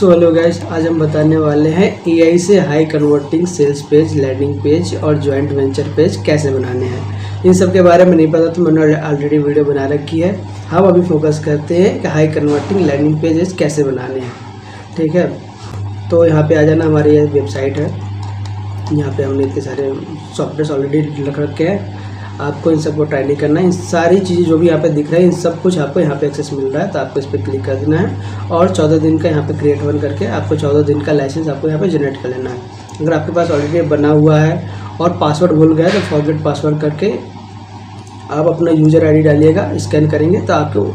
So hello guys, आज हम बताने वाले हैं एआई से high converting sales page, landing page और जॉइंट वेंचर पेज कैसे बनाने हैं। इन सब के बारे में नहीं पता तो मैंने ऑलरेडी वीडियो बना रखी है। हम अभी फोकस करते हैं कि हाई कन्वर्टिंग लैंडिंग पेजेस कैसे बनाने हैं। ठीक है, तो यहाँ पे आ जाना। हमारी ये वेबसाइट है, यहाँ पे हमने इतने सारे सॉफ्टवेयर ऑलरेडी रख रखे हैं। आपको इन सबको ट्राई नहीं करना है। इन सारी चीज़ें जो भी यहाँ पे दिख रहा है, इन सब कुछ आपको यहाँ पे एक्सेस मिल रहा है, तो आपको इस पर क्लिक कर देना है और 14 दिन का यहाँ पे क्रिएट वन करके आपको 14 दिन का लाइसेंस आपको यहाँ पे जनरेट कर लेना है। अगर आपके पास ऑलरेडी बना हुआ है और पासवर्ड भूल गया तो फॉरगेट पासवर्ड करके आप अपना यूज़र ID डालिएगा, स्कैन करेंगे तो आपको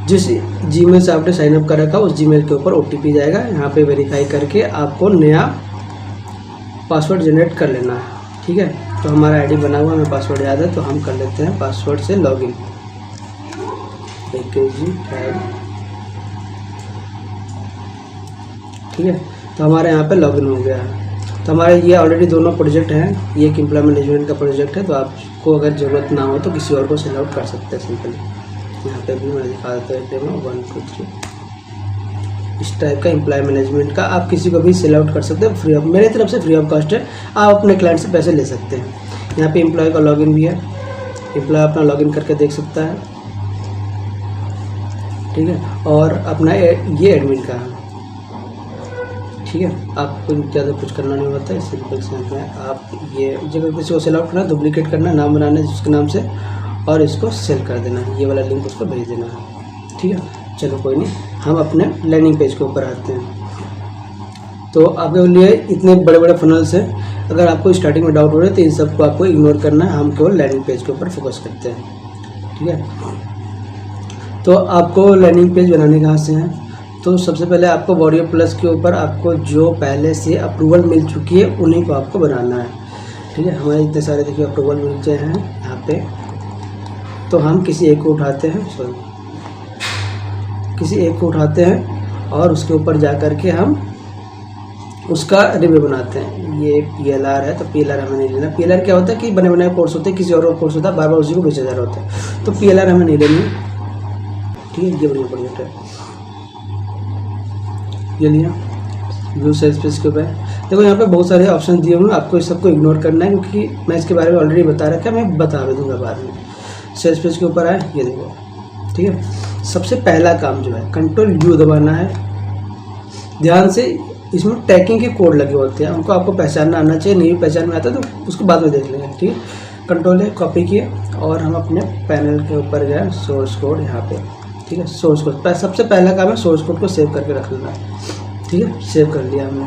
जिस जीमेल से आपने साइनअप कर रखा उस जीमेल के ऊपर OTP जाएगा। यहाँ पे वेरीफाई करके आपको नया पासवर्ड जनरेट कर लेना है। ठीक है, तो हमारा ID बना हुआ, हमें पासवर्ड याद है, तो हम कर लेते हैं पासवर्ड से लॉगिन। ठीक है, तो हमारे यहाँ पे लॉगिन हो गया है। तो हमारे ये ऑलरेडी दोनों प्रोजेक्ट हैं। ये एक एम्प्लॉय मैनेजमेंट का प्रोजेक्ट है, तो आपको अगर ज़रूरत ना हो तो किसी और को सेल आउट कर सकते हैं सिंपली। यहाँ पे भी मैं दिखा देता हूँ, डेमो 1 2 3। इस टाइप का एम्प्लॉय मैनेजमेंट का आप किसी को भी सेल आउट कर सकते हैं फ्री ऑफ, मेरी तरफ से फ्री ऑफ कॉस्ट है। आप अपने क्लाइंट से पैसे ले सकते हैं। यहाँ पे एम्प्लॉय का लॉगिन भी है, एम्प्लॉय अपना लॉगिन करके देख सकता है। ठीक है, और अपना ये एडमिन का है। ठीक है, आपको ज़्यादा कुछ करना नहीं होता है, सिंपल से आप ये जगह किसी को सेल आउट करना, डुप्लीकेट करना, नाम बनाना है जिसके नाम से, और इसको सेल कर देना है। ये वाला लिंक उसको भेज देना है। ठीक है, चलो कोई नहीं, हम अपने लैंडिंग पेज के ऊपर आते हैं। तो आपके लिए इतने बड़े बड़े फनल्स हैं, अगर आपको स्टार्टिंग में डाउट हो रहा है तो इन सबको आपको इग्नोर करना है। हम केवल लैंडिंग पेज के ऊपर फोकस करते हैं। ठीक है, तो आपको लैंडिंग पेज बनाने कहाँ से हैं, तो सबसे पहले आपको वॉरियर प्लस के ऊपर आपको जो पहले से अप्रूवल मिल चुकी है उन्हीं को आपको बनाना है। ठीक है, हमारे इतने सारे देखिए अप्रूवल मिल गए हैं यहाँ पे, तो हम किसी एक को उठाते हैं, किसी एक को उठाते हैं और उसके ऊपर जा कर के हम उसका रिव्यू बनाते हैं। ये PLR है, तो PLR हमें नहीं लेना। PLR क्या होता है कि बने बनाए कोर्स होते हैं, किसी और कोर्स होता है, बार बार उसी को बेचा जा रहा होता है, तो PLR हमें नहीं लेनी। ठीक है, ये बढ़िया प्रोजेक्ट है, ये लिया। व्यू सेल्स पेज के ऊपर देखो, यहाँ पे बहुत सारे ऑप्शन दिए हुए हैं, आपको इस सबको इग्नोर करना है क्योंकि मैं इसके बारे में ऑलरेडी बता रखा है, मैं बता भी दूंगा बाद में। सेल्स पेज के ऊपर आए, ये देखो। ठीक है, सबसे पहला काम जो है Ctrl+U दबाना है। ध्यान से, इसमें टैगिंग के कोड लगे होते हैं, उनको आपको पहचानना आना चाहिए। नहीं पहचान में आता तो उसको बाद में देख लेंगे। ठीक है, Ctrl कॉपी किए और हम अपने पैनल के ऊपर गए, सोर्स कोड यहाँ पे। ठीक है, सोर्स कोड सबसे पहला काम है, सोर्स कोड को सेव करके रख लेना है। ठीक है, सेव कर लिया हमने।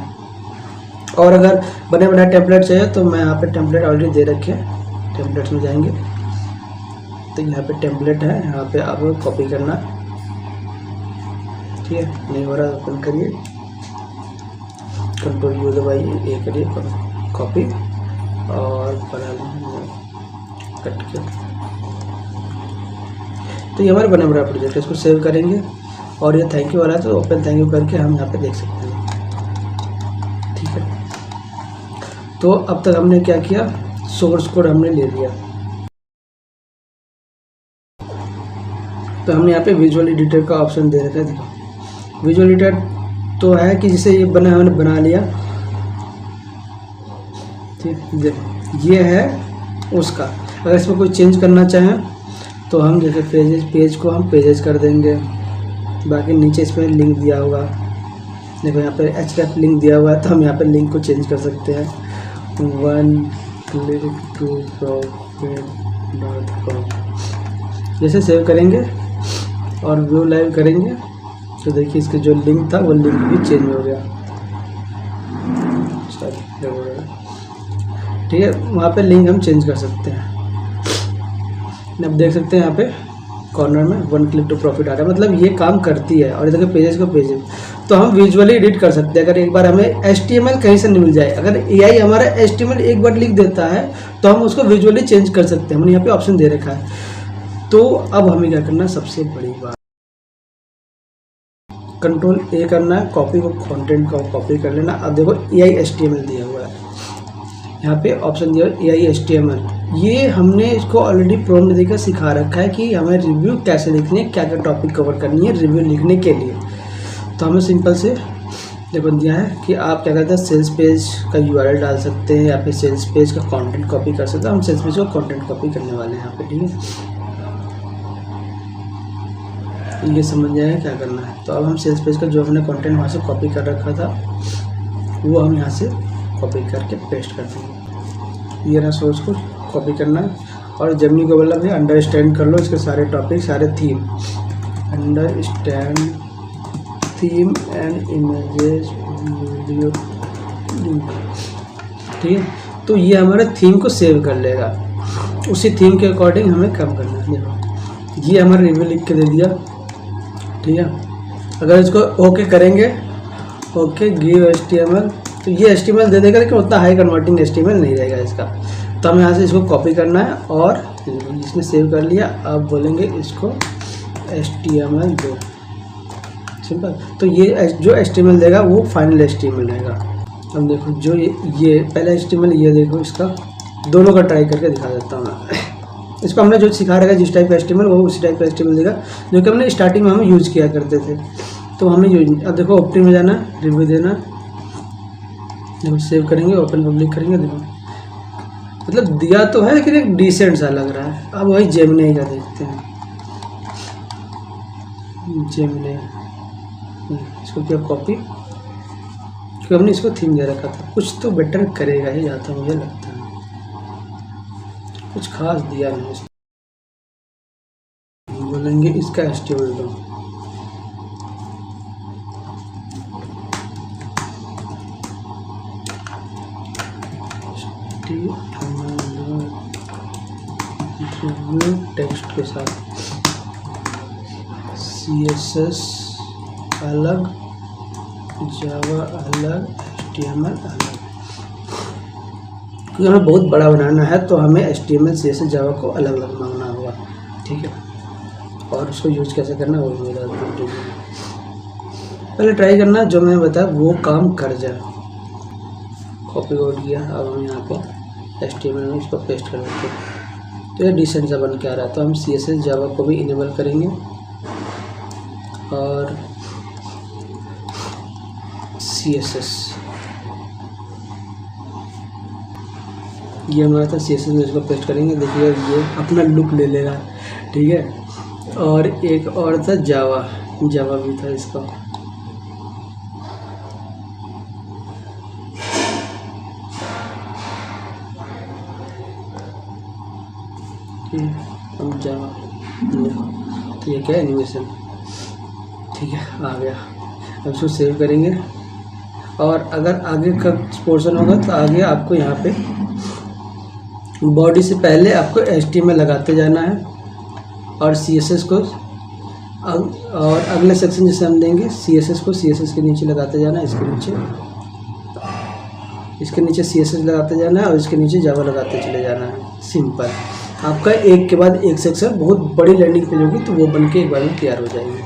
और अगर बने बनाए टेम्पलेट चाहिए तो मैं यहाँ पे टेम्पलेट ऑलरेडी दे रखे हैं। टेम्पलेट्स में जाएंगे तो यहाँ पे टेम्पलेट है, यहाँ पे आपको कॉपी करना। ठीक है, नहीं हो रहा ओपन करिए, Ctrl+U दबाइए, ये करिए कॉपी और कट के। तो ये हमारा बना बड़ा प्रोजेक्ट है, इसको सेव करेंगे और ये थैंक यू वाला है, तो ओपन थैंक यू करके हम यहाँ पे देख सकते हैं। ठीक है, तो अब तक हमने क्या किया, सोर्स कोड हमने ले लिया। तो हमने यहाँ पे विजुअल एडिटर का ऑप्शन दे रखा है। देखो, विजुअल एडिटर तो है कि जिसे ये हमने बना लिया। ठीक, देखो ये है उसका। अगर इसमें कोई चेंज करना चाहें तो हम जैसे पेज को हम पेजेस कर देंगे। बाकी नीचे इसमें लिंक दिया होगा, देखो यहाँ पे href लिंक दिया हुआ है, तो हम यहाँ पे लिंक को चेंज कर सकते हैं। oneclick2profit.com जैसे सेव करेंगे और व्यू लाइव करेंगे तो देखिए इसके जो लिंक था वो लिंक भी चेंज हो गया। ठीक है, वहाँ पे लिंक हम चेंज कर सकते हैं। अब देख सकते हैं यहाँ पे कॉर्नर में oneclick2profit आ रहा है, मतलब ये काम करती है। और देखिए पेजेस को पेजेस तो हम विजुअली एडिट कर सकते हैं। अगर एक बार हमें HTML कहीं से नहीं मिल जाए, अगर AI हमारा HTML एक बार लिख देता है तो हम उसको विजुअली चेंज कर सकते हैं। हमने यहाँ पे ऑप्शन दे रखा है। तो अब हमें क्या करना है, सबसे बड़ी बात Ctrl+A करना है, कॉपी को कंटेंट को कॉपी कर लेना। अब देखो AI HTML दिया हुआ है, यहाँ पे ऑप्शन दिया AI HTML। ये हमने इसको ऑलरेडी प्रॉम्प्ट देकर सिखा रखा है कि हमें रिव्यू कैसे लिखनी है, क्या क्या टॉपिक कवर करनी है रिव्यू लिखने के लिए। तो हमें सिंपल से देखो दिया है कि आप क्या करते हैं, सेल्स पेज का URL डाल सकते हैं या फिर सेल्स पेज का कंटेंट कॉपी कर सकते हैं। हम सेल्स पेज का कंटेंट कॉपी करने वाले हैं यहाँ पे, ठीक है। ये समझ जाए क्या करना है। तो अब हम सेल्स पेज का जो हमने कंटेंट वहाँ से कॉपी कर रखा था वो हम यहाँ से कॉपी करके पेस्ट कर देंगे। ये ना सोर्स को कॉपी करना है और जेमिनी को बोला भी अंडरस्टैंड कर लो इसके सारे टॉपिक, सारे theme, understand theme and images video, ठीक है। तो ये हमारे थीम को सेव कर लेगा, उसी थीम के अकॉर्डिंग हमें काम करना है। देखो ये हमारा रिव्यू लिख के दे दिया, ठीक है। अगर इसको ओके करेंगे, ओके गिव HTML, तो ये HTML दे देगा लेकिन उतना हाई कन्वर्टिंग HTML नहीं रहेगा इसका। तो हमें यहाँ से इसको कॉपी करना है और इसमें सेव कर लिया। अब बोलेंगे इसको HTML दो, सिंपल। तो ये जो HTML देगा वो फाइनल HTML रहेगा। अब देखो जो ये पहला HTML, ये देखो इसका दोनों का ट्राई करके दिखा देता हूँ मैं। इसको हमने जो सिखा रहेगा जिस टाइप का HTML वो उसी टाइप का HTML देगा जो कि हमने स्टार्टिंग में हम यूज़ किया करते थे। तो हमें यूज, अब देखो ओपन में जाना, रिव्यू देना, देखो सेव करेंगे, ओपन पब्लिक करेंगे। देखो मतलब दिया तो है लेकिन एक डिसेंट सा लग रहा है। अब वही जेमिनी का देखते हैं। जेमिनी इसको क्या कॉपी, क्योंकि हमने इसको थीम दे रखा था, कुछ तो बेटर करेगा ही जाता मुझे लगता है। कुछ खास दिया नहीं इसको, बोलेंगे इसका HTML दो, टेक्स्ट के साथ CSS अलग, जावा अलग, HTML अलग। क्योंकि हमें बहुत बड़ा बनाना है तो हमें HTML CSS जावा को अलग अलग मांगना होगा, ठीक है। और उसको यूज कैसे करना है वो भी बता दूँ। पहले ट्राई करना जो मैंने बताया वो काम कर जाए। कॉपी कोड किया, अब हम यहाँ पे HTML में इसको पेस्ट कर देते हैं। तो ये डिसेंट सा बन के आ रहा है। तो हम CSS जावा को भी इनेबल करेंगे और CSS ये हमारा था, CSS में इसको पेस्ट करेंगे। देखिए ये अपना लुक ले लेगा, ठीक है। और एक और था जावा, जावा भी था इसका, हम जावा, तो ये क्या है एनिमेशन, ठीक है, आ गया। अब इसको सेव करेंगे और अगर आगे का पोर्शन होगा तो आगे आपको यहाँ पे बॉडी से पहले आपको HTML लगाते जाना है और CSS को, और अगले सेक्शन जैसे हम देंगे CSS को CSS के नीचे लगाते जाना है, इसके नीचे CSS लगाते जाना है और इसके नीचे जावा लगाते चले जाना है। सिंपल, आपका एक के बाद एक सेक्शन बहुत बड़ी लैंडिंग पेज होगी तो वो बन के एक बार में तैयार हो जाएगी,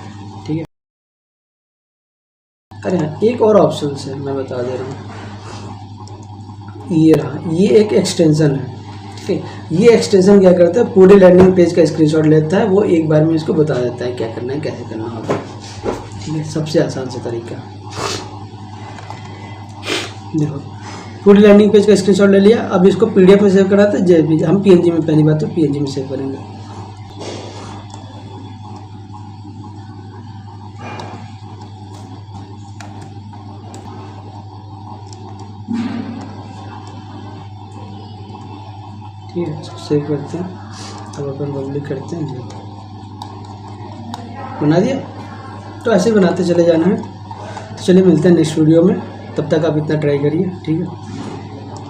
ठीक है। अरे हाँ, एक और ऑप्शन है मैं बता दे रहा हूँ, ये रहा, ये एक एक्सटेंशन है, ठीक है। ये एक्सटेंशन क्या करता है, पूरे लैंडिंग पेज का स्क्रीनशॉट लेता है, वो एक बार में इसको बता देता है क्या करना है, कैसे करना होगा, ठीक है। सबसे आसान सा तरीका, देखो पूरी लैंडिंग पेज का स्क्रीनशॉट ले लिया। अब इसको PDF में सेव करा था, JPG, हम PNG में, पहली बात तो PNG में सेव करेंगे। ठीक है, इसको सेव करते हैं। अब अपन पब्लिक करते हैं, बना दिया। तो ऐसे बनाते चले जाना है। तो चलिए मिलते हैं नेक्स्ट वीडियो में, तब तक आप इतना ट्राई करिए, ठीक है।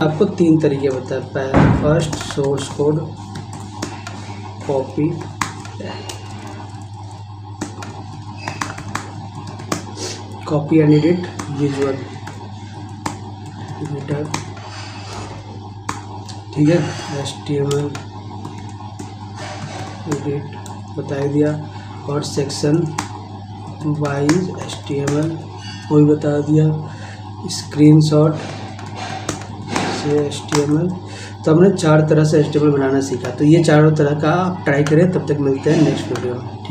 आपको 3 तरीके बताए, पहला first source code copy, copy and edit visual editor, ठीक है। HTML एडिट बता दिया और सेक्शन वाइज HTML वो भी बता दिया, स्क्रीनशॉट से HTML। तो हमने 4 तरह से HTML बनाना सीखा। तो ये चारों तरह का आप ट्राई करें। तब तक मिलते हैं नेक्स्ट वीडियो में।